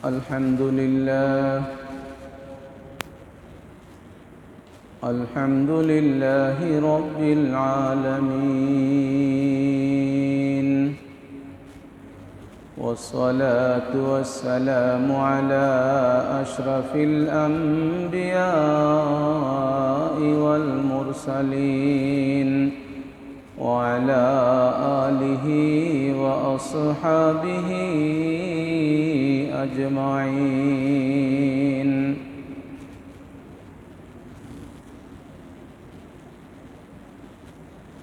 الحمد لله رب العالمين، والصلاة والسلام على أشرف الأنبياء والمرسلين، وعلى آله وأصحابه أجمعين.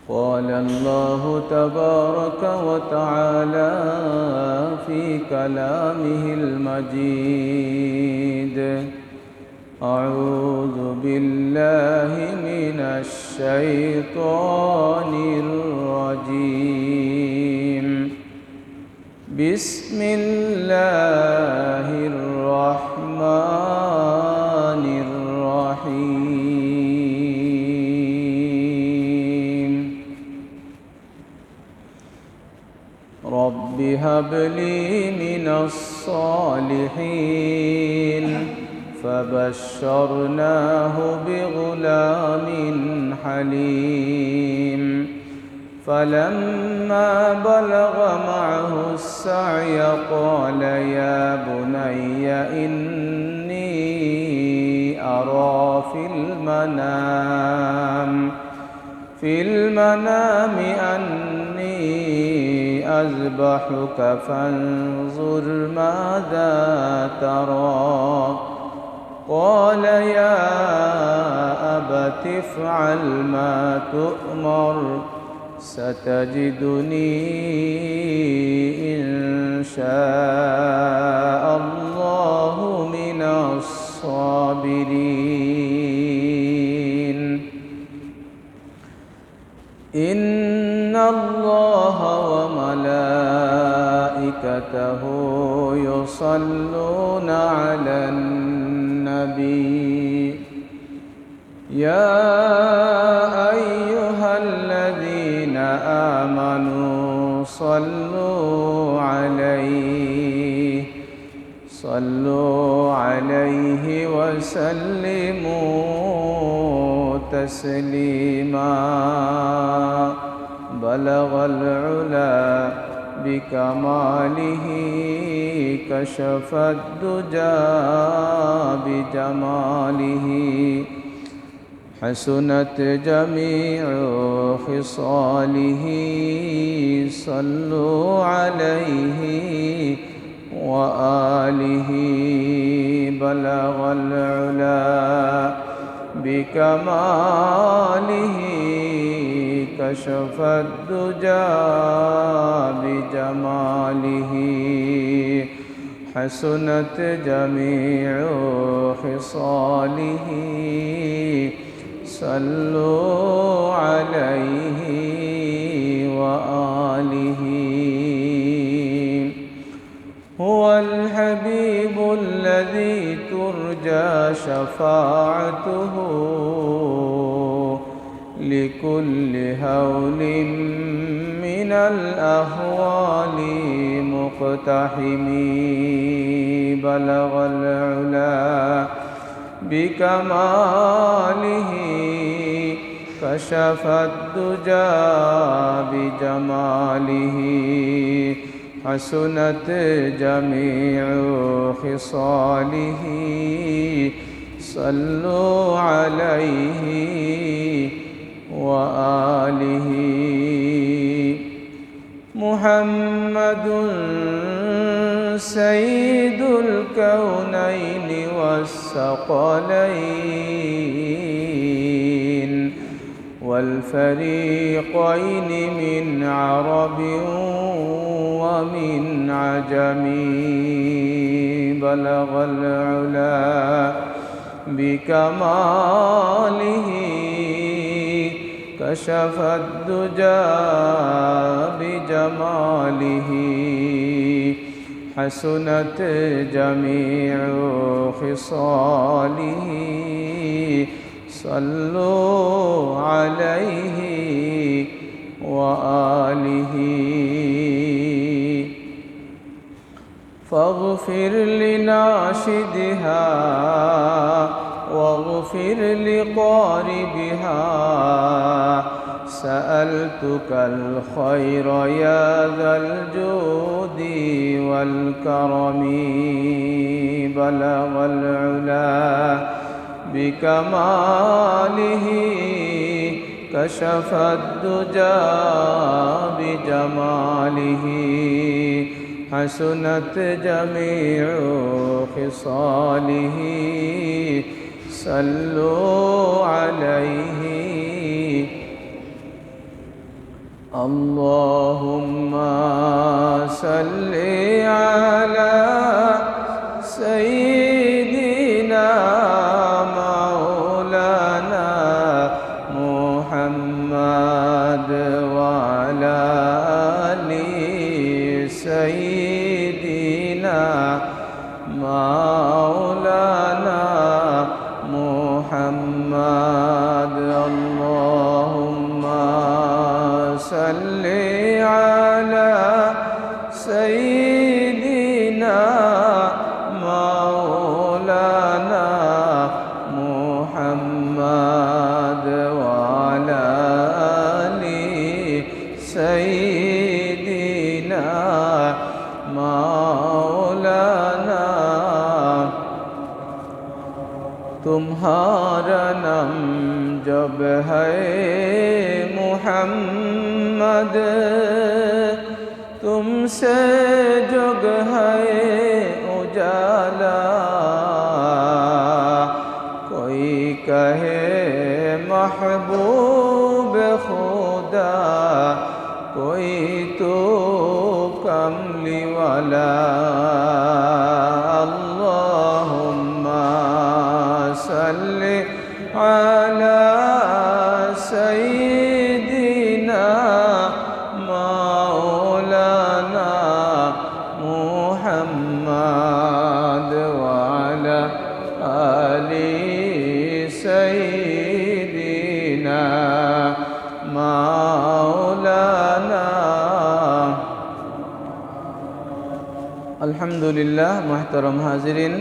قال الله تبارك وتعالى في كلامه المجيد: أعوذ بالله من الشيطان الرجيم. بسم الله الرحمن الرحيم. رب هب لي من الصالحين. فبشرناه بغلام حليم. فلما بلغ معه السعي قال يا بني إني أرى في المنام أني أذبحك فانظر ماذا ترى. قال يا أبت افعل ما تؤمر، ستجدني إن شاء الله من الصابرين. إن الله وملائكته يصلون على النبي، يا أيها الذين آمنوا صلوا عليه وسلموا تسليما. بلغ العلا بكماله، كشف الدجى بجماله، حسنت جميع خصاله. صلوا عليه وآله. بلغ العلا بكماله، كشف الدجى بجماله، حسنت جميع خصاله. صلوا عليه وآله. هو الحبيب الذي ترجى شفاعته لكل هول من الأهوال مقتحم. بلغ العلا بكماله، كشف الدجى بجماله، حسنت جميع خصاله. صلوا عليه وآله. محمد سيد الكونين والثقلين والفريقين، من عرب ومن عجم. بلغ العلا بكماله، كشف الدجى بجماله، حسنت جميع خصاله. صلوا عليه وآله. فاغفر لناشدها واغفر لقاربها سألتك الخير يا ذا الجود والكرم بلغ العلا بكماله كشف الدجى بجماله حسنت جميع خصاله صلوا عليه اللهم صل على سيدنا مولانا محمد وعلى آل سيدنا مولانا محمد اللهم صل على سيدنا مولانا محمد وعلى آل سيدنا مولانا तुम्हारा नाम जब है मुहम्मद तुमसे जुग है उजाला कोई कहे महबूब खुदा कोई तो कमली वाला صل على سيدنا مولانا محمد وعلى آل سيدنا مولانا الحمد لله محترم حاضرين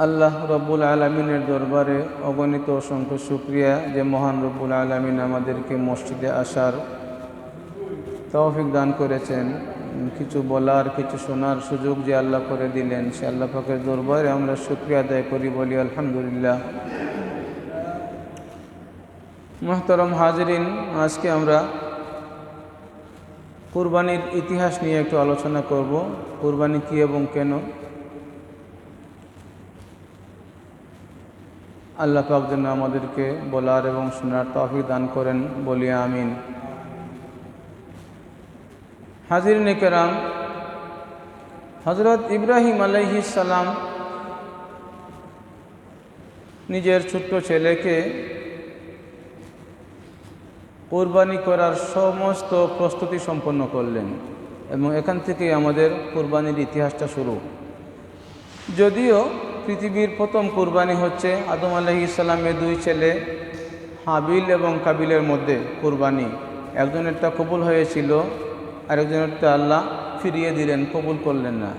আল্লাহ রব্বুল আলমিনের দরবারে অগণিত অসংখ্য শুকরিয়া যে মহান রব্বুল আলমিন আমাদেরকে মসজিদে আসার তৌফিক দান করেছেন। কিছু বলার কিছু শোনার সুযোগ যে আল্লাহ করে দিলেন, সে আল্লাহ পাকের দরবারে আমরা শুকরিয়া আদায় করি, বলি আলহামদুলিল্লাহ। মুহতারাম হাজিরিন, আজকে আমরা কুরবানির ইতিহাস নিয়ে একটু আলোচনা করব। কুরবানি কী এবং কেন? আল্লাহ পাক যেন আমাদেরকে বলার এবং শোনার তৌফিক দান করেন, বলি আমিন। হাজিরিন কেরাম, হযরত ইব্রাহিম আলাইহিস সালাম নিজের ছোট্ট ছেলেকে কুরবানি করার সমস্ত প্রস্তুতি সম্পন্ন করলেন এবং এখান থেকেই আমাদের কুরবানির ইতিহাসটা শুরু। যদিও পৃথিবীর প্রথম কুরবানি হচ্ছে আদম আলাইহিস সালামের দুই ছেলে হাবিল এবং কাবিলের মধ্যে কুরবানি। একজনেরটা কবুল হয়েছিল, আরেকজনেরটা আল্লাহ ফিরিয়ে দিলেন, কবুল করলেন না।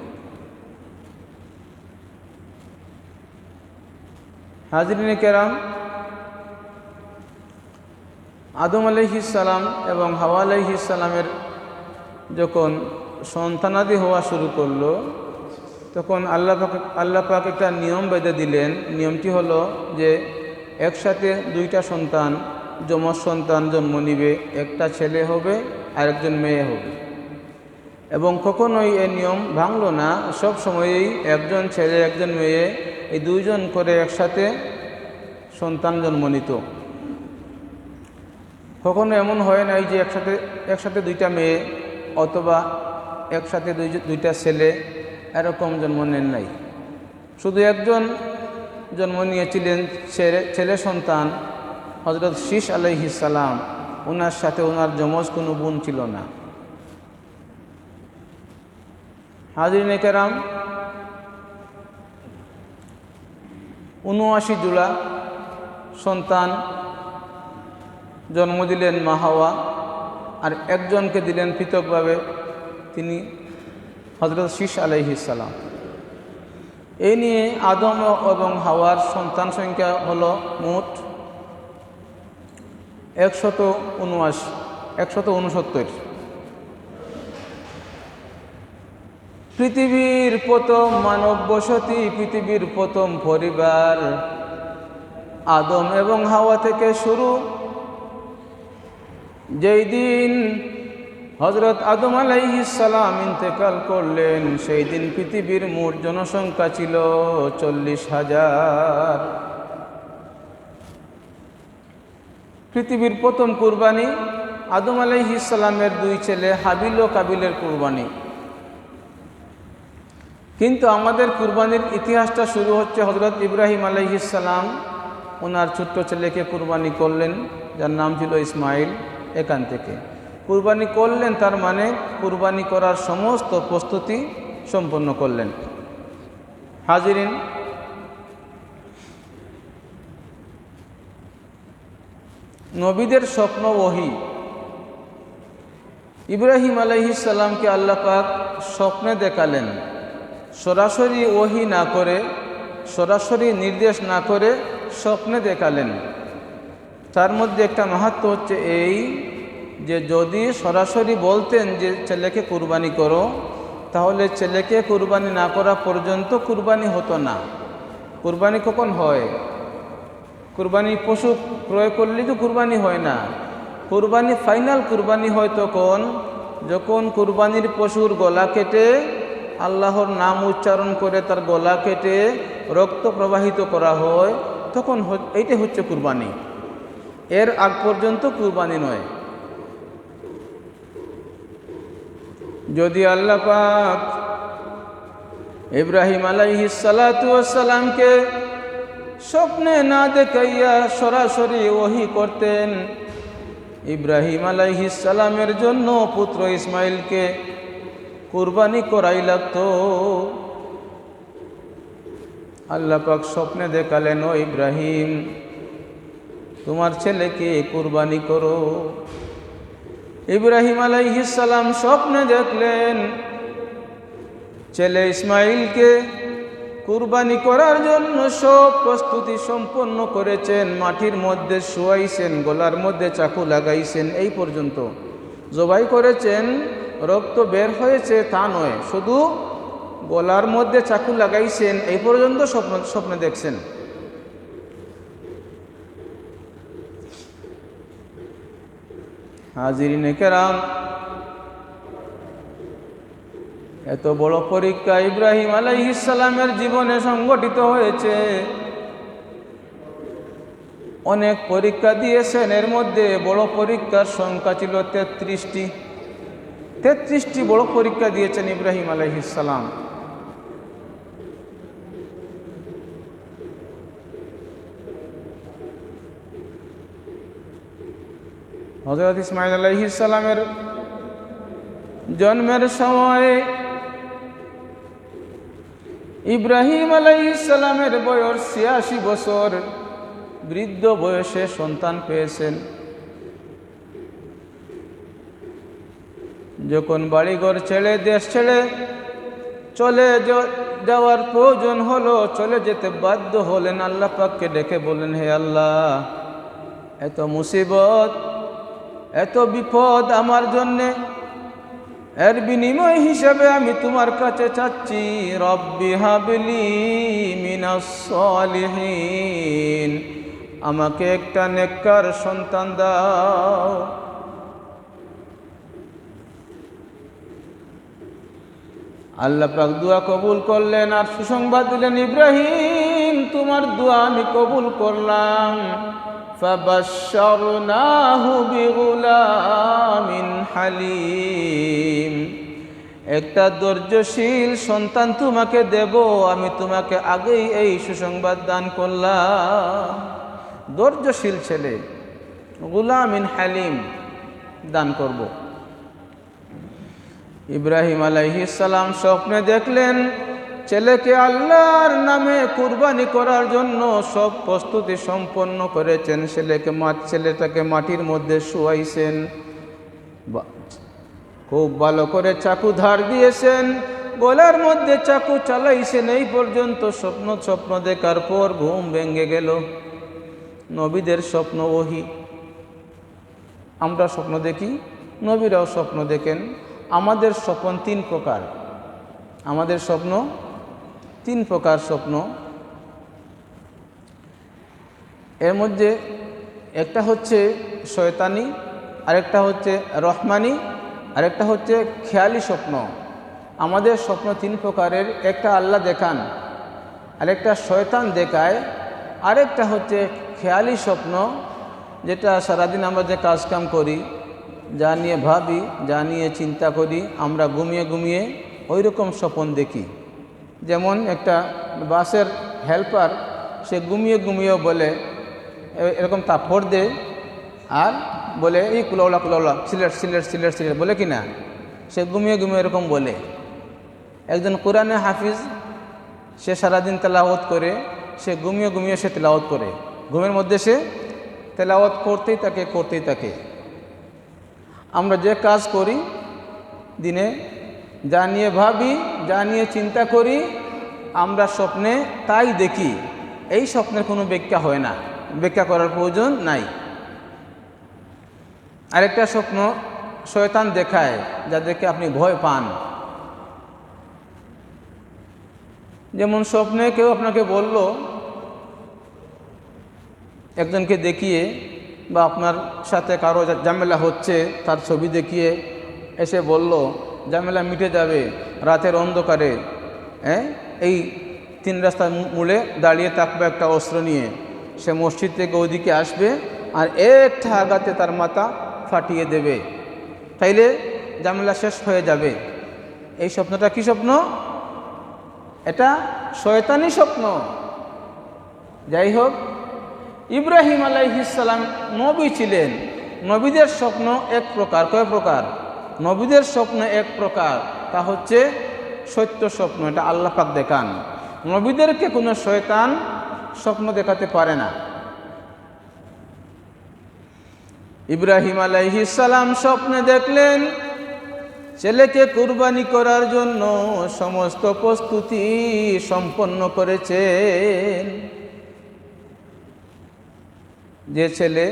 হাজিরিন কেরাম, আদম আলাইহিস সালাম এবং হাওয়া আলাইহিস সালামের যখন সন্তানাদি হওয়া শুরু করলো, তখন আল্লাহ পাক একটা নিয়ম বেঁধে দিলেন। নিয়মটি হলো যে একসাথে দুইটা সন্তান, যমজ সন্তান জন্ম নিবে, একটা ছেলে হবে আর একজন মেয়ে হবে। এবং কখনোই এই নিয়ম ভাঙল না, সব সময়েই একজন ছেলে একজন মেয়ে এই দুইজন করে একসাথে সন্তান জন্ম নিত। কখনো এমন হয় নাই যে একসাথে দুইটা মেয়ে অথবা একসাথে দুইটা ছেলে এরকম জন্ম নেন নাই। শুধু একজন জন্ম নিয়েছিলেন ছেলে সন্তান হযরত শীশ আলাইহিস সালাম। ওনার সাথে ওনার যমজ কোনো বোন ছিল না। হাজিরিন কেরাম, ৭৯ জোড়া সন্তান জন্ম দিলেন মা হাওয়া, আর একজনকে দিলেন পৃথকভাবে তিনি হযরত শীস আলাইহিস সালাম। এই নিয়ে আদম এবং হাওয়ার সন্তান সংখ্যা হলো মোট 169। পৃথিবীর প্রথম মানব বসতি, পৃথিবীর প্রথম পরিবার আদম এবং হাওয়া থেকে শুরু। যেই দিন হযরত আদম আলাইহিস সালাম ইন্তেকাল করলেন, সেই দিন পৃথিবীর মোট জনসংখ্যা ছিল 40,000। পৃথিবীর প্রথম কুরবানি আদম আলাইহিস সালামের 2 ছেলে হাবিল ও কাবিলের কুরবানি। কিন্তু আমাদের কুরবানির ইতিহাসটা শুরু হচ্ছে হযরত ইব্রাহিম আলাইহিস সালাম ওনার ছোট্ট ছেলেকে কুরবানি করলেন, যার নাম ছিল ইসমাইল। এখান থেকে কুরবানি করলেন, তার মানে কুরবানি করার সমস্ত প্রস্তুতি সম্পন্ন করলেন। হাজিরিন, নবীদের স্বপ্ন ওহী। ইব্রাহিম আলাইহিস সালামকে আল্লাহ পাক স্বপ্নে দেখালেন, সরাসরি ওহী না করে, সরাসরি নির্দেশ না করে স্বপ্নে দেখালেন। তার মধ্যে একটা মাহাত্ম্য হচ্ছে এই যে যদি সরাসরি বলতেন যে ছেলেকে কুরবানি করো, তাহলে ছেলেকে কুরবানি না করা পর্যন্ত কুরবানি হতো না। কুরবানি কখন হয়? কুরবানি পশু ক্রয় করলে তো কুরবানি হয় না। কুরবানি ফাইনাল কুরবানি হয় তখন যখন কুরবানির পশুর গলা কেটে আল্লাহর নাম উচ্চারণ করে তার গলা কেটে রক্ত প্রবাহিত করা হয়, তখন এইটা হচ্ছে কুরবানি। এর আগ পর্যন্ত কুরবানি নয়। যদি আল্লাহ পাক ইব্রাহিম আলাইহিস সালাতু ওয়াস সালামকে স্বপ্নে না দেখাইয়া সরাসরি ওহী করতেন, ইব্রাহিম আলাইহিস সালামের জন্য পুত্র ইসমাইলকে কুরবানি করাই লাগতো। আল্লাহ পাক স্বপ্নে দেখালেন, ও ইব্রাহিম, তোমার ছেলেকে কুরবানি করো। ইব্রাহিম আলাইহিস সালাম স্বপ্নে দেখলেন ছেলে ইসমাইলকে কুরবানি করার জন্য সব প্রস্তুতি সম্পন্ন করেছেন, মাটির মধ্যে শুয়াইছেন, গলার মধ্যে চাকু লাগাইছেন, এই পর্যন্ত জবাই করেছেন। রক্ত বের হয়েছে তা নয়, শুধু গলার মধ্যে চাকু লাগাইছেন, এই পর্যন্ত স্বপ্নে দেখছেন। হাজিরিনে কেরাম, এত বড় পরীক্ষা ইব্রাহিম আলাইহিস সালামের জীবনে সংগঠিত হয়েছে। অনেক পরীক্ষা দিয়েছেন, এর মধ্যে বড় পরীক্ষার সংখ্যা ছিল 33টি। 33টি বড় পরীক্ষা দিয়েছেন ইব্রাহিম আলাইহিস সালাম। হযরত ইসমাইল আলাইহিস সালামের জন্মের সময় ইব্রাহিম আলাইহিস সালামের বয়স 86 বছর, বৃদ্ধ বয়সে সন্তান পেয়েছেন। যখন বাড়িঘর ছেড়ে, দেশ ছেড়ে চলে যাওয়ার প্রয়োজন হলো, চলে যেতে বাধ্য হলেন, আল্লাহ পাককে ডেকে বললেন, হে আল্লাহ, এত মুসিবত, এত বিপদ আমার জন্যে, এর বিনিময় হিসাবে আমি তোমার কাছে চাচ্ছি, রব্বি হাবলি মিনাস সালিহিন, আমাকে একটা নেককার সন্তান দাও। আল্লাহ পাক দোয়া কবুল করলেন আর সুসংবাদ দিলেন, ইব্রাহিম, তোমার দোয়া আমি কবুল করলাম। ফাবাশশারনাহু বিগুলামিন হালিম, একটা ধৈর্যশীল সন্তান তোমাকে দেব, আমি তোমাকে আগেই এই সুসংবাদ দান করলাম। ধৈর্যশীল ছেলে, গুলামিন হালিম দান করব। ইব্রাহিম আলাইহিস সালাম স্বপ্নে দেখলেন ছেলেকে আল্লাহর নামে কুরবানি করার জন্য সব প্রস্তুতি সম্পন্ন করেছেন। ছেলেটাকে মাটির মধ্যে শুয়াইছেন, খুব ভালো করে চাকু ধার দিয়েছেন, গলার মধ্যে চাকু চালাইছেন, এই পর্যন্ত স্বপ্ন দেখার পর ঘুম ভেঙে গেল। নবীদের স্বপ্ন ওহী। আমরা স্বপ্ন দেখি, নবীরাও স্বপ্ন দেখেন। আমাদের স্বপ্ন তিন প্রকার। আমাদের স্বপ্ন তিন প্রকার স্বপ্ন। এর মধ্যে একটা হচ্ছে শয়তানি, আরেকটা হচ্ছে রহমানি, আরেকটা হচ্ছে খেয়ালি স্বপ্ন। আমাদের স্বপ্ন তিন প্রকারের। একটা আল্লাহ দেখান, আরেকটা শয়তান দেখায়, আরেকটা হচ্ছে খেয়ালি স্বপ্ন, যেটা সারাদিন আমরা যে কাজকাম করি, যা নিয়ে ভাবি, যা নিয়ে চিন্তা করি, আমরা ঘুমিয়ে ঘুমিয়ে ওই রকম স্বপ্ন দেখি। যেমন একটা বাসের হেল্পার, সে ঘুমিয়ে ঘুমিয়েও বলে, এরকম তাপড় দেয় আর বলে এই কুলাউলা কুলাউলা সিলেট সিলেট সিলেট সিলেট বলে কি না, সে ঘুমিয়ে ঘুমিয়ে এরকম বলে। একজন কোরআনে হাফিজ, সে সারাদিন তেলাওয়াত করে, সে ঘুমিয়ে ঘুমিয়ে সে তেলাওয়াত করে, ঘুমের মধ্যে সে তেলাওয়াত করতেই থাকে। আমরা যে কাজ করি, দিনে যা নিয়ে ভাবি, যা নিয়ে চিন্তা করি, আমরা স্বপ্নে তাই দেখি। এই স্বপ্নের কোনো ব্যাখ্যা হয় না, ব্যাখ্যা করার প্রয়োজন নাই। আরেকটা স্বপ্ন শয়তান দেখায়, যা দেখে আপনি ভয় পান। যেমন স্বপ্নে কেউ আপনাকে বলল, একজনকে দেখিয়ে বা আপনার সাথে কারো ঝামেলা হচ্ছে তার ছবি দেখিয়ে এসে বলল ঝামেলা মিটে যাবে রাতের অন্ধকারে, এই তিন রাস্তার মূলে দাঁড়িয়ে থাকবে একটা অস্ত্র নিয়ে, সে মসজিদ থেকে ওইদিকে আসবে আর একটা আঘাতে তার মাথা ফাটিয়ে দেবে, তাইলে ঝামেলা শেষ হয়ে যাবে। এই স্বপ্নটা কি স্বপ্ন? এটা শয়তানি স্বপ্ন। যাই হোক, ইব্রাহিম আলাইহিস সালাম নবী ছিলেন। নবীদের স্বপ্ন এক প্রকার। কয় প্রকার? নবীদের স্বপ্ন এক প্রকার, তা হচ্ছে সত্য স্বপ্ন। এটা আল্লাহ পাক দেখান। নবীদেরকে কোনো শয়তান স্বপ্ন দেখাতে পারে না। ইব্রাহিম আলাইহিস সালাম স্বপ্নে দেখলেন ছেলেকে কুরবানি করার জন্য সমস্ত প্রস্তুতি সম্পন্ন করেছেন। যে ছেলে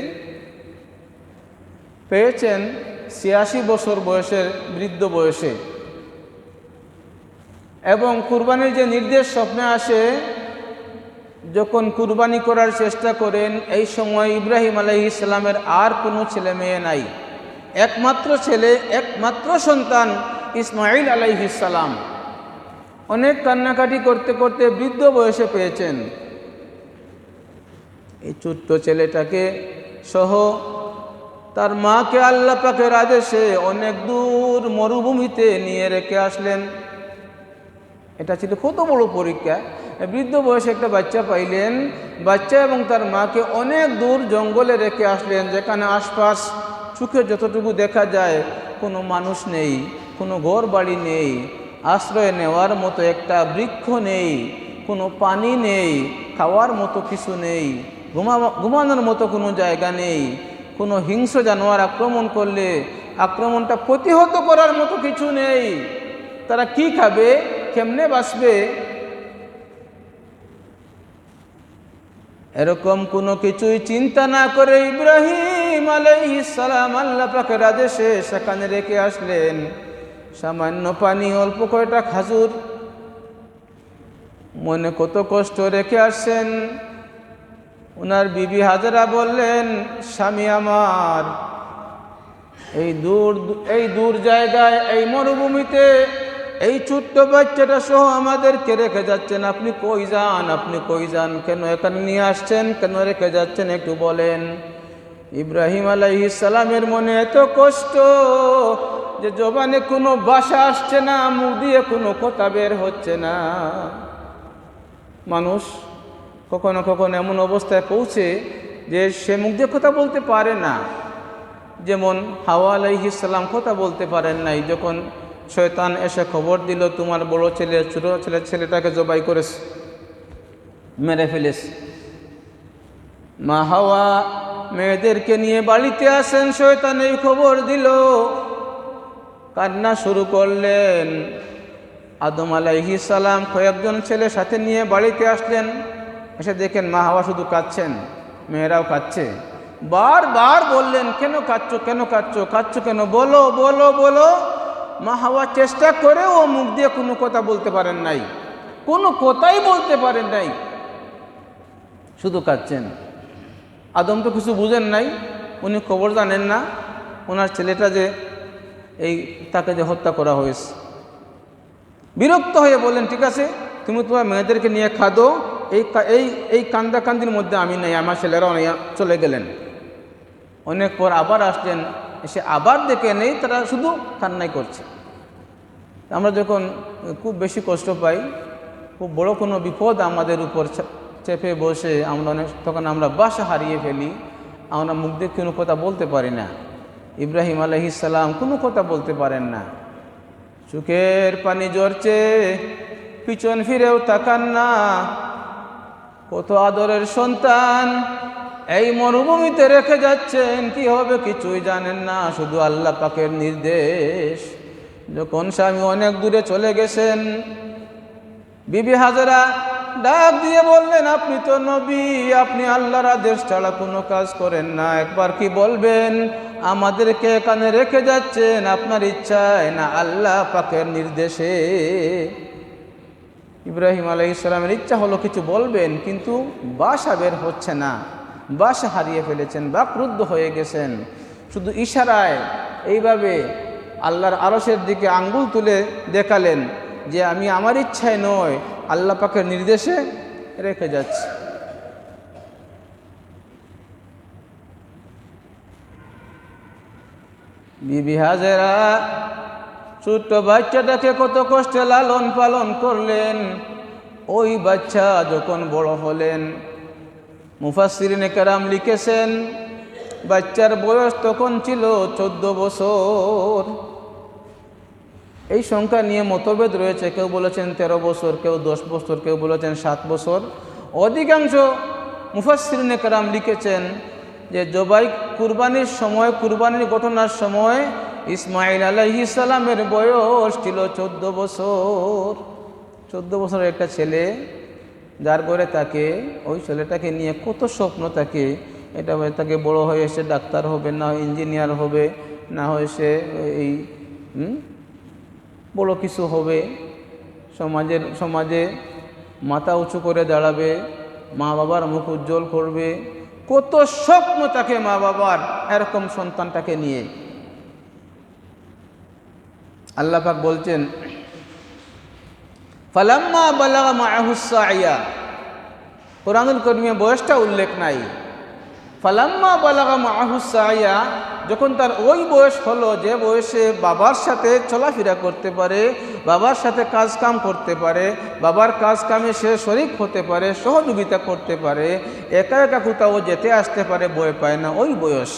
পেয়েছেন ৮৬ বছর বয়সের বৃদ্ধ বয়সে, এবং কুরবানির যে নির্দেশ স্বপ্নে আসে, যখন কুরবানি করার চেষ্টা করেন, এই সময় ইব্রাহিম আলাইহিস সালামের আর কোনো ছেলে মেয়ে নাই। একমাত্র ছেলে, একমাত্র সন্তান ইসমাইল আলাইহিস সালাম। অনেক কান্নাকাটি করতে করতে বৃদ্ধ বয়সে পেয়েছেন। এই ছোট্ট ছেলেটাকে সহ তার মাকে আল্লাহ পাকের আদেশে অনেক দূর মরুভূমিতে নিয়ে রেখে আসলেন। এটা ছিল কত বড় পরীক্ষা। বৃদ্ধ বয়সে একটা বাচ্চা পাইলেন, বাচ্চা এবং তার মাকে অনেক দূর জঙ্গলে রেখে আসলেন, যেখানে আশপাশ চোখে যতটুকু দেখা যায় কোনো মানুষ নেই, কোনো ঘর বাড়ি নেই, আশ্রয় নেওয়ার মতো একটা বৃক্ষ নেই, কোনো পানি নেই, খাওয়ার মতো কিছু নেই, ঘুমানোর মতো কোনো জায়গা নেই, কোনো হিংস্র জানোয়ার আক্রমণ করলে আক্রমণটা প্রতিহত করার মতো কিছু নেই। তারা কি খাবে, কেমনে বাঁচবে? এরকম কোনো কিছুই চিন্তা না করে ইব্রাহিম আলাইহিস সালাম আল্লাহ পাকের আদেশে সেখানে রেখে আসলেন সামান্য পানি, অল্প কয়টা খাজুর। মনে কত কষ্ট রেখে আসছেন। ওনার বিবি হাজেরা বললেন, স্বামী আমার, এই দূর জায়গায়, এই মরুভূমিতে এই ছোট্ট বাচ্চাটা সহ আমাদেরকে রেখে যাচ্ছেন, আপনি কই যান? আপনি কই যান? কেন এখানে নিয়ে আসছেন? কেন রেখে যাচ্ছেন? একটু বলেন। ইব্রাহিম আলাইহিস সালামের মনে এত কষ্ট যে জবানে কোনো ভাষা আসছে না, মুখ দিয়ে কোনো কথা বের হচ্ছে না। মানুষ কখনো কখনো এমন অবস্থায় পৌঁছে যে সে মুখ দিয়ে কথা বলতে পারে না। যেমন হাওয়া আলাইহিস সালাম কথা বলতে পারেন নাই, যখন শয়তান এসে খবর দিল তোমার বড় ছেলে ছোট ছেলেটাকে জবাই করেছে, মেরে ফেলেছে। মা হাওয়া মেয়েদেরকে নিয়ে বাড়িতে আসেন, শয়তান এই খবর দিল। কান্না শুরু করলেন। আদম আলাইহিস সালাম কয়েকজন ছেলে সাথে নিয়ে বাড়িতে আসলেন। এসে দেখেন মা হাওয়া শুধু কাঁদছেন, মেয়েরাও কাঁদছে। বারবার বললেন, কেন কাঁদছো, কেন কাঁদছো, কাঁদছো কেন, বলো বলো বলো। মা হাওয়া চেষ্টা করেও মুখ দিয়ে কোনো কথা বলতে পারেন নাই, কোনো কথাই বলতে পারেন নাই, শুধু কাঁদছেন। আদম তো কিছু বুঝেন নাই, উনি খবর জানেন না ওনার ছেলেটা যে তাকে যে হত্যা করা হয়েছে। বিরক্ত হয়ে বললেন, ঠিক আছে তুমি তোমার মেয়েদেরকে নিয়ে খাদো, এই কান্দাকান্দির মধ্যে আমি নেই। আমার ছেলেরা অনেক চলে গেলেন। অনেক পর আবার আসলেন, এসে আবার দেখে নেই তারা শুধু কান্নাই করছে। আমরা যখন খুব বেশি কষ্ট পাই, খুব বড় কোনো বিপদ আমাদের উপর চেপে বসে তখন আমরা বাসা হারিয়ে ফেলি, আমরা মুখ দিয়ে কোনো কথা বলতে পারি না। ইব্রাহিম আলাইহিস সালাম কোনো কথা বলতে পারেন না, চোখের পানি ঝরছে, পিছন ফিরেও তাকান না। কত আদরের সন্তান এই মরুভূমিতে রেখে যাচ্ছেন, কি হবে কিছুই জানেন না, শুধু আল্লাহ পাকের নির্দেশ। যখন স্বামী অনেক দূরে চলে গেছেন, বিবি হাজেরা ডাক দিয়ে বললেন, আপনি তো নবী, আপনি আল্লাহর আদেশ ছাড়া কোনো কাজ করেন না, একবার কি বলবেন আমাদেরকে এখানে রেখে যাচ্ছেন আপনার ইচ্ছায় না আল্লাহ পাকের নির্দেশে? ইব্রাহিম আলাইহিস সালামের ইচ্ছা হলো কিছু বলবেন, কিন্তু ভাষা বের হচ্ছে না, ভাষা হারিয়ে ফেলেছেন, বাকরুদ্ধ হয়ে গেছেন। শুধু ইশারায় এইভাবে আল্লাহর আরশের দিকে আঙ্গুল তুলে দেখালেন যে আমি আমার ইচ্ছায় নয়, আল্লাহ পাকের নির্দেশে রেখে যাচ্ছি। বিবি হাজেরা ছোট্ট বাচ্চাটাকে কত কষ্টে লালন পালন করলেন। ওই বাচ্চা যখন বড় হলেন, মুফাসসিরিনে কেরাম লিখেছেন বাচ্চার বয়স তখন ছিল 14 বছর। এই সংখ্যা নিয়ে মতভেদ রয়েছে, কেউ বলেছেন 13 বছর, কেউ 10 বছর, কেউ বলেছেন 7 বছর। অধিকাংশ মুফাসসিরিনে কেরাম লিখেছেন যে জবাই কুরবানির সময়, কুরবানির ঘটনার সময় ইসমাইল আলাইহিস সালামের বয়স ছিল 14 বছর। 14 বছরের একটা ছেলে, যার ঘরে তাকে, ওই ছেলেটাকে নিয়ে কত স্বপ্ন থাকে, এটা তাকে বড় হয়ে সে ডাক্তার হবে, না ইঞ্জিনিয়ার হবে, না হয় সে এই বড় কিছু হবে, সমাজে মাথা উঁচু করে দাঁড়াবে, মা বাবার মুখ উজ্জ্বল করবে, কত স্বপ্ন থাকে মা বাবার এরকম সন্তানটাকে নিয়ে। আল্লাহ পাক বলছেন, ফালাম্মা বালাগা মাআহুস সাইয়া, কুরআনুল কারীমে বয়সটা উল্লেখ নাই। ফালাম্মা বালাগা মাআহুস সাইয়া, যখন তার ওই বয়স হলো যে বয়সে বাবার সাথে চলাফেরা করতে পারে, বাবার সাথে কাজ কাম করতে পারে, বাবার কাজ কামে সে শরীক হতে পারে, সহযোগিতা করতে পারে, একা একা কোথাও যেতে আসতে পারে, ভয় পায় না, ওই বয়স।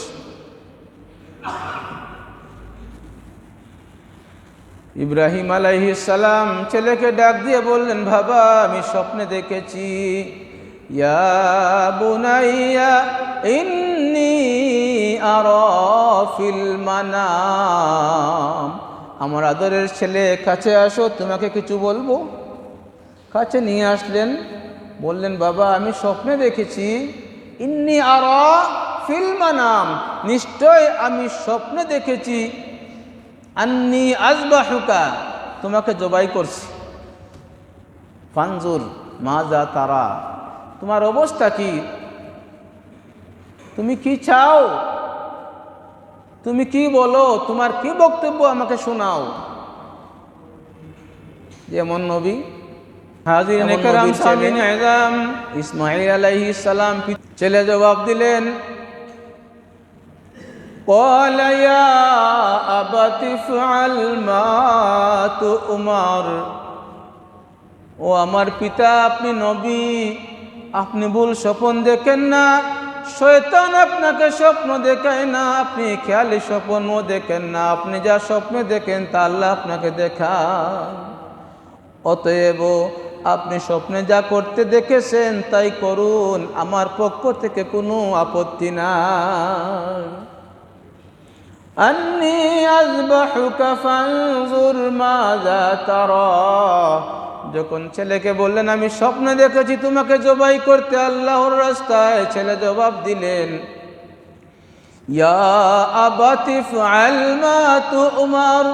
ইব্রাহিম আলাইহিস সালাম ছেলেকে ডাক দিয়ে বললেন, বাবা আমি স্বপ্নে দেখেছি, ইয়া বুনাইয়া ইন্নী আরা ফিল মানাম, আমার আদরের ছেলে কাছে আসো, তোমাকে কিছু বলবো। কাছে নিয়ে আসলেন, বললেন, বাবা আমি স্বপ্নে দেখেছি, ইন্নী আরা ফিল মানাম, নিশ্চয় আমি স্বপ্নে দেখেছি, আন্নী আযবাহুকা, তোমাকে জবাই করছি, ফানজুর মাজা তারা, তোমার অবস্থা কি, তুমি কি চাও, তুমি কি বলো, তোমার কি বক্তব্য আমাকে শোনাও। যেমন নবী হাজিরিনে কেরাম সামিনে আযম ইসমাঈল আলাইহিস সালাম ছেলে জবাব দিলেন, قال يا أبت افعل ما تؤمر, ও আমার পিতা আপনি নবী, আপনি ভুল স্বপ্ন দেখেন না, শয়তান আপনাকে স্বপ্ন দেখায় না, আপনি খেয়ালি স্বপ্নও দেখেন না, আপনি যা স্বপ্ন দেখেন তা আল্লাহ আপনাকে দেখান। অতএব আপনি স্বপ্নে যা করতে দেখেছেন তাই করুন, আমার পক্ষ থেকে কোনো আপত্তি নাই। আন্নী আযবাহুকা ফানজুর মাযা তারা। যখন ছেলেকে বললেন আমি স্বপ্নে দেখেছি তোমাকে জবাই করতে আল্লাহর রাস্তায়, ছেলে জবাব দিলেন ইয়া আবাতি ফাআল মা তু'মার,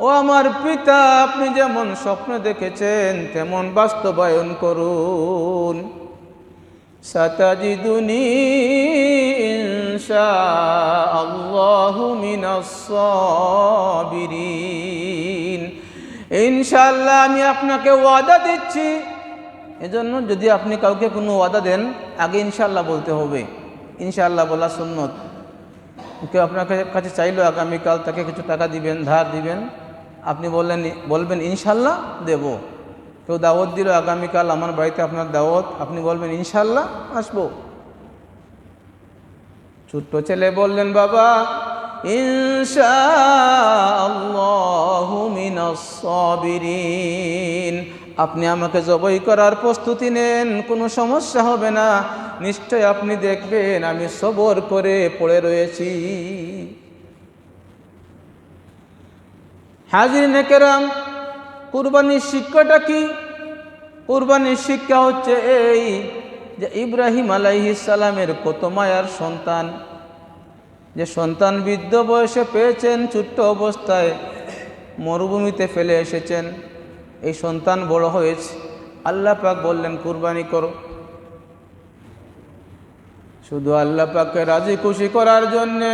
ও আমার পিতা আপনি যেমন স্বপ্ন দেখেছেন তেমন বাস্তবায়ন করুন। সাতাজিদুনি ইনশাআল্লাহু মিনাস সাবিরিন, ইনশাআল্লাহ আমি আপনাকে ওয়াদা দিচ্ছি। এজন্য যদি আপনি কাউকে কোনো ওয়াদা দেন আগে ইনশাআল্লাহ বলতে হবে। ইনশাআল্লাহ বলা সুন্নত। কেউ আপনার কাছে চাইলো আগামীকাল তাকে কিছু টাকা দিবেন, ধার দিবেন, আপনি বলবেন ইনশাআল্লাহ দেব। কেউ দাওয়াত দিল আগামীকাল আমার বাড়িতে আপনার দাওয়াত, আপনি বলবেন ইনশাআল্লাহ আসবো। ছোট্ট ছেলে বললেন বাবা ইনশাআল্লাহু মিনাস সাবিরিন, আপনি আমাকে জবাই করার প্রস্তুতি নেন, কোনো সমস্যা হবে না, নিশ্চয় আপনি দেখবেন আমি সবর করে পড়ে রয়েছি। হাজিরিনে কেরাম, কুরবানির শিক্ষাটা কি? কুরবানির শিক্ষা হচ্ছে এই যে ইব্রাহিম আলাইহিস সালামের কত মায়ার সন্তান, যে সন্তান বৃদ্ধ বয়সে পেয়েছেন, ছোট্ট অবস্থায় মরুভূমিতে ফেলে এসেছেন, এই সন্তান বড় হয়েছে, আল্লাহ পাক বললেন কুরবানি করো। শুধু আল্লাহ পাককে রাজি খুশি করার জন্যে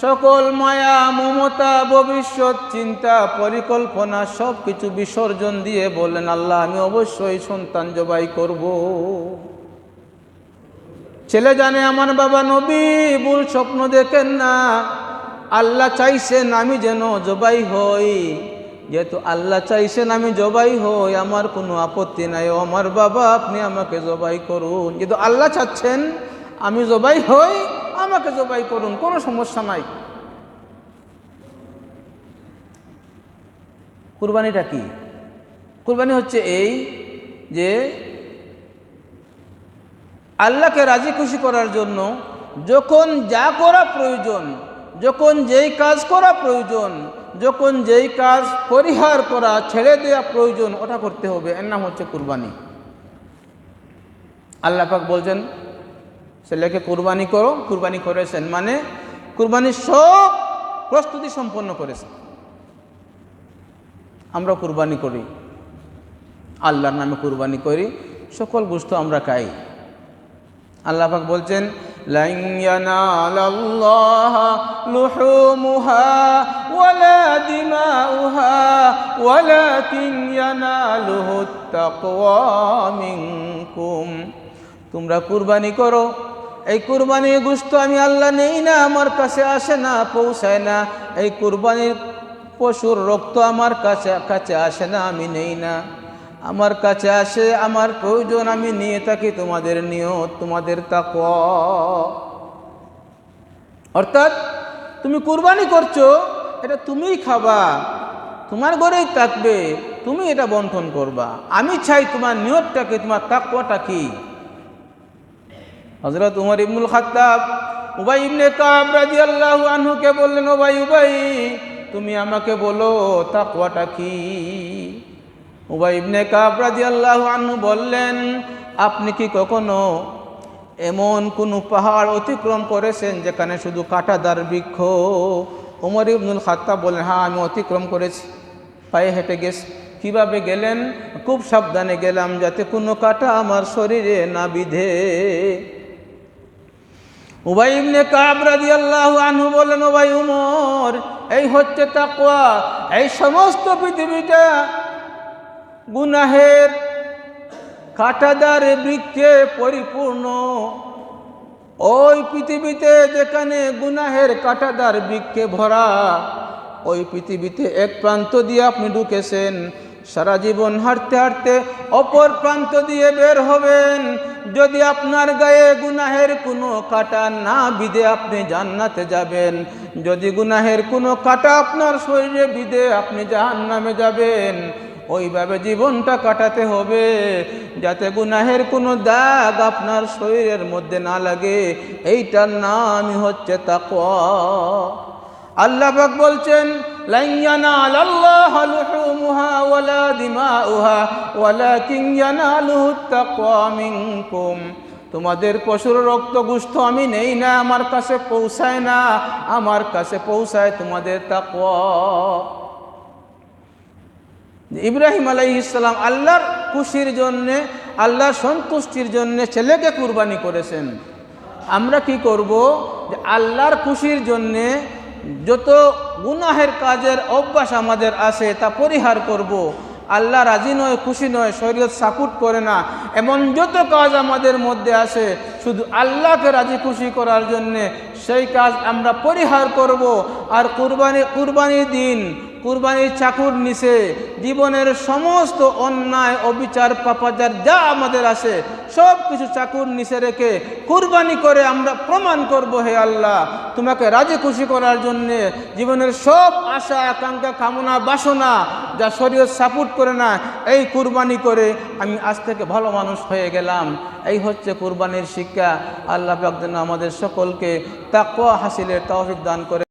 সকল মায়া মমতা ভবিষ্যৎ চিন্তা পরিকল্পনা সব কিছু বিসর্জন দিয়ে বললেন আল্লাহ আমি অবশ্যই সন্তান জবাই করব। ছেলে জানে আমার বাবা নবী ভুল স্বপ্ন দেখেন না, আল্লাহ চাইছেন আমি যেন জবাই হই, যেহেতু আল্লাহ চাইছেন আমি জবাই হই আমার কোনো আপত্তি নাই, ও আমার বাবা আপনি আমাকে জবাই করুন। যেহেতু আল্লাহ চাচ্ছেন আমি জবাই হই, আমাকে জবাই করুন, কোনো সমস্যা নাই। কুরবানিটা কি? কুরবানি হচ্ছে এই যে আল্লাহকে রাজি খুশি করার জন্য যখন যা করা প্রয়োজন, যখন যেই কাজ করা প্রয়োজন, যখন যেই কাজ পরিহার করা ছেড়ে দেওয়া প্রয়োজন ওটা করতে হবে, এর নাম হচ্ছে কুরবানি। আল্লাহ পাক বলছেন ছেলেকে কুরবানি করো, কুরবানি করেছেন মানে কুরবানির সব প্রস্তুতি সম্পন্ন করেছেন। আমরা কুরবানি করি, আল্লাহর নামে কুরবানি করি, সকল গোশত আমরা খাই। আল্লাহ পাক বলছেন লান ইয়ানালাল্লাহা লুহুমুহা ওয়ালা দিমাউহা ওয়ালাকিন ইয়ানালুহুত তাকওয়া মিনকুম। তোমরা কুরবানি করো, এই কুরবানির গোশত আমি আল্লাহ নেই না, আমার কাছে আসে না, পৌঁছায় না। এই কুরবানির পশুর রক্ত আমার কাছে আসে না, আমি নেই না, আমার কাছে আসে আমার প্রয়োজন, আমি নিয়ে থাকি তোমাদের নিয়ত, তোমাদের তাকওয়া। অর্থাৎ তুমি কুরবানি করছো, এটা তুমিই খাবা, তোমার ঘরেই থাকবে, তুমি এটা বন্টন করবা। আমি চাই তোমার নিয়তটাকে, তোমার তাকওয়াটা কি। হযরত উমর ইবনুল খাত্তাব উবাই ইবনে কাব রাদিয়াল্লাহু আনহুকে বললেন উবাই তুমি আমাকে বলো তাকওয়াটা কি। উবাই ইবনে কাব রাদিয়াল্লাহু আনহু বললেন আপনি কি কখনো এমন কোনো পাহাড় অতিক্রম করেছেন যেখানে শুধু কাঁটাদার বৃক্ষ? উমর ইবনুল খাত্তাব বলেন হ্যাঁ আমি অতিক্রম করেছি, পায়ে হেঁটে গেছি। কিভাবে গেলেন? খুব সাবধানে গেলাম যাতে কোনো কাঁটা আমার শরীরে না বিধে। উবাই ইবনে কাব রাদিয়াল্লাহু আনহু বলেন ও ভাই উমর, এই হচ্ছে তাকওয়া। এই সমস্ত পৃথিবীটা গুনাহের কাঁটাদার বৃক্ষে পরিপূর্ণ। ওই পৃথিবীতে যেখানে গুনাহের কাঁটাদার বৃক্ষে ভরা, ওই পৃথিবীতে এক প্রান্ত দিয়ে আপনি ঢুকেছেন, সারা জীবন হাঁটতে হাঁটতে অপর প্রান্ত দিয়ে বের হবেন। যদি আপনার গায়ে গুনাহের কোনো কাঁটা না বিধে আপনি জান্নাতে যাবেন, যদি গুনাহের কোনো কাঁটা আপনার শরীরে বিধে আপনি জাহান্নামে যাবেন। ওইভাবে জীবনটা কাটাতে হবে যাতে গুনাহের কোনো দাগ আপনার শরীরের মধ্যে না লাগে। এইটার নামই হচ্ছে তাকওয়া। আল্লাহ পাক বলছেন, লান ইয়ানালাল্লাহা লুহুমুহা ওয়ালা দিমাউহা ওয়ালাকিন ইয়ানালুহুত তাকওয়া মিনকুম। তোমাদের পশুর রক্ত গোশত আমি নেই না, আমার কাছে পৌঁছায় না, আমার কাছে পৌঁছায় তোমাদের তাকওয়া। ইব্রাহিম আলাইহিস সালাম আল্লাহর খুশির জন্যে, আল্লাহর সন্তুষ্টির জন্যে ছেলেকে কুরবানি করেছেন। আমরা কি করব? যে আল্লাহর খুশির জন্যে যত গুনাহের কাজের অভ্যাস আমাদের আছে তা পরিহার করব। আল্লাহ রাজি নয়, খুশি নয়, শরীয়ত সাপোর্ট করে না, এমন যত কাজ আমাদের মধ্যে আছে শুধু আল্লাহকে রাজি খুশি করার জন্যে সেই কাজ আমরা পরিহার করব। আর কুরবানির দিন কুরবানির চাকুর নিচে জীবনের সমস্ত অন্যায় অবিচার পাপাচার যা আমাদের আছে সব কিছু চাকুর নিচে রেখে কুরবানি করে আমরা প্রমাণ করব, হে আল্লাহ, তোমাকে রাজি খুশি করার জন্যে জীবনের সব আশা আকাঙ্ক্ষা কামনা বাসনা যা শরীয়ত সাপোর্ট করে না, এই কুরবানি করে আমি আজ থেকে ভালো মানুষ হয়ে গেলাম। এই হচ্ছে কুরবানির শিক্ষা। আল্লাহ পাক যেন আমাদের সকলকে তাকওয়া হাসিলের তৌফিক দান করে।